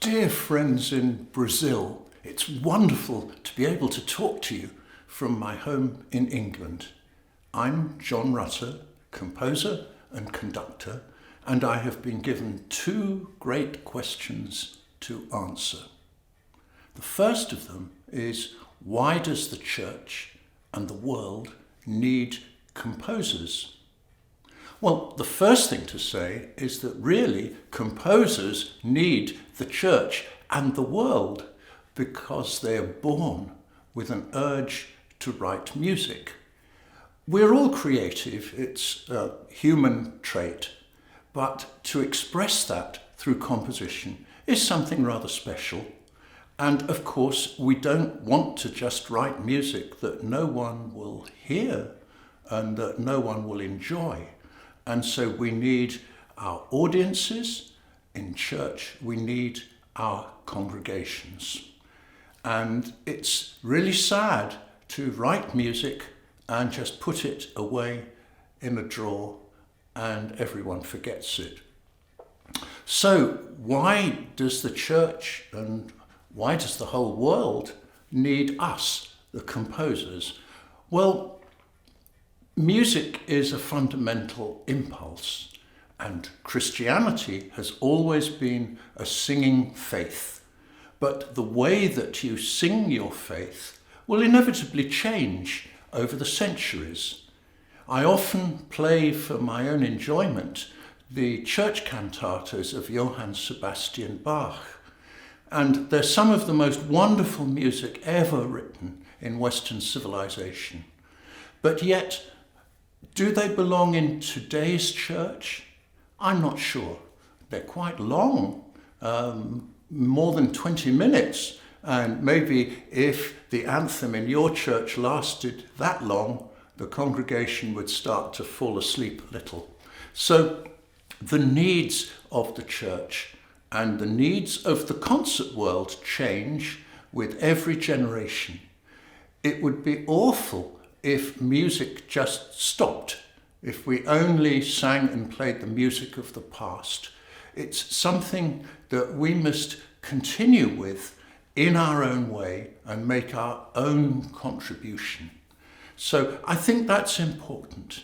Dear friends in Brazil, it's wonderful to be able to talk to you from my home in England. I'm John Rutter, composer and conductor, and I have been given two great questions to answer. The first of them is, why does the church and the world need composers? Well, the first thing to say is that really composers need the church and the world because they are born with an urge to write music. We're all creative, it's a human trait, but to express that through composition is something rather special. And of course, we don't want to just write music that no one will hear and that no one will enjoy. And so we need our audiences in church, we need our congregations. And it's really sad to write music and just put it away in a drawer and everyone forgets it. So why does the church and why does the whole world need us, the composers? Well, music is a fundamental impulse, and Christianity has always been a singing faith. But the way that you sing your faith will inevitably change over the centuries. I often play for my own enjoyment the church cantatas of Johann Sebastian Bach, and they're some of the most wonderful music ever written in Western civilization. But yet, do they belong in today's church? I'm not sure. They're quite long, more than 20 minutes. And maybe if the anthem in your church lasted that long, the congregation would start to fall asleep a little. So the needs of the church and the needs of the concert world change with every generation. It would be awful if music just stopped, if we only sang and played the music of the past. It's something that we must continue with in our own way and make our own contribution. So I think that's important.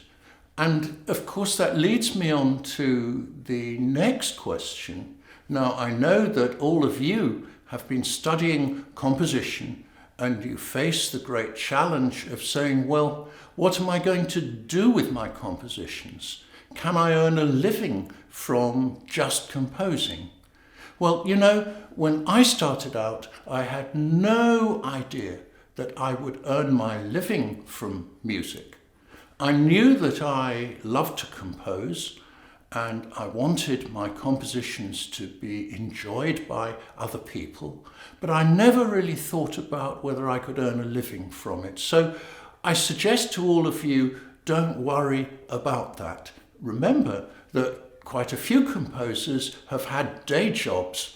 And of course that leads me on to the next question. Now I know that all of you have been studying composition and you face the great challenge of saying, well, what am I going to do with my compositions? Can I earn a living from just composing? Well, you know, when I started out, I had no idea that I would earn my living from music. I knew that I loved to compose, and I wanted my compositions to be enjoyed by other people, but I never really thought about whether I could earn a living from it. So I suggest to all of you, don't worry about that. Remember that quite a few composers have had day jobs.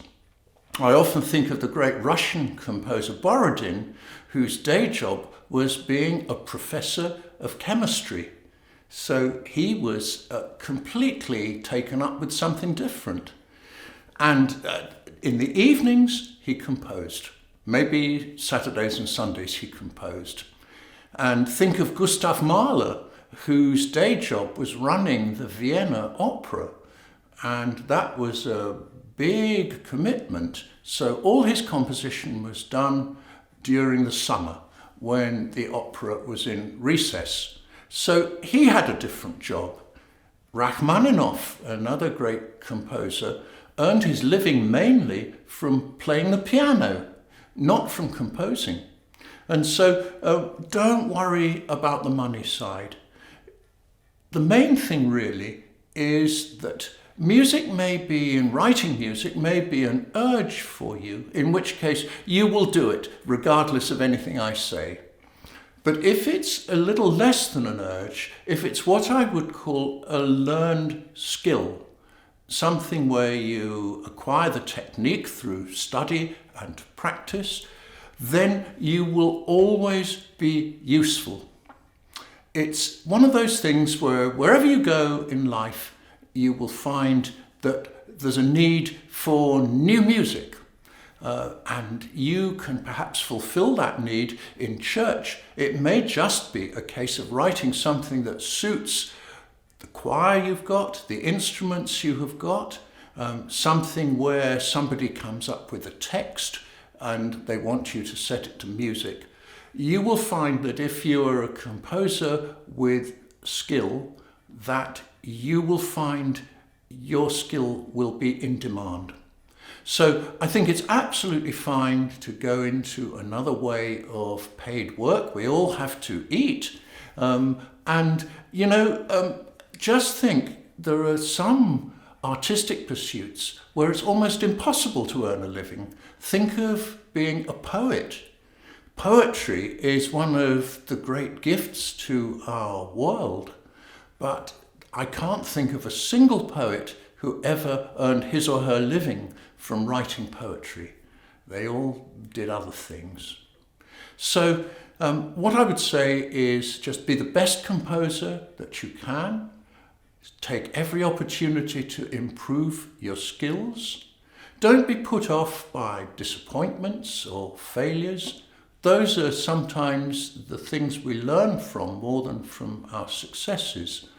I often think of the great Russian composer Borodin, whose day job was being a professor of chemistry. So he was completely taken up with something different. And in the evenings, he composed. Maybe Saturdays and Sundays he composed. And think of Gustav Mahler, whose day job was running the Vienna Opera. And that was a big commitment. So all his composition was done during the summer when the opera was in recess. So he had a different job. Rachmaninoff, another great composer, earned his living mainly from playing the piano, not from composing. And so don't worry about the money side. The main thing really is that music may be, and writing music may be an urge for you, in which case you will do it regardless of anything I say. But if it's a little less than an urge, if it's what I would call a learned skill, something where you acquire the technique through study and practice, then you will always be useful. It's one of those things where wherever you go in life, you will find that there's a need for new music. and you can perhaps fulfill that need in church. It may just be a case of writing something that suits the choir you've got, the instruments you have got, something where somebody comes up with a text and they want you to set it to music. You will find that if you are a composer with skill, that you will find your skill will be in demand. So I think it's absolutely fine to go into another way of paid work. We all have to eat. Just think, there are some artistic pursuits where it's almost impossible to earn a living. Think of being a poet. Poetry is one of the great gifts to our world, but I can't think of a single poet who ever earned his or her living from writing poetry. They all did other things. So what I would say is just be the best composer that you can. Take every opportunity to improve your skills. Don't be put off by disappointments or failures. Those are sometimes the things we learn from more than from our successes.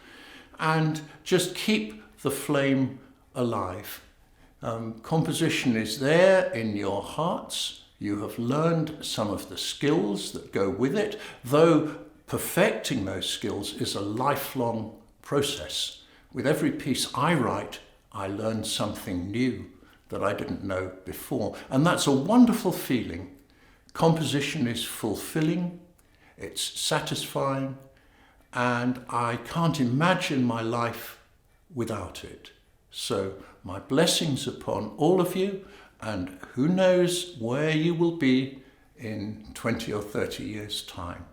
And just keep the flame alive. Composition is there in your hearts. You have learned some of the skills that go with it, though perfecting those skills is a lifelong process. With every piece I write, I learn something new that I didn't know before. And that's a wonderful feeling. Composition is fulfilling, it's satisfying, and I can't imagine my life without it. So my blessings upon all of you, and who knows where you will be in 20 or 30 years' time.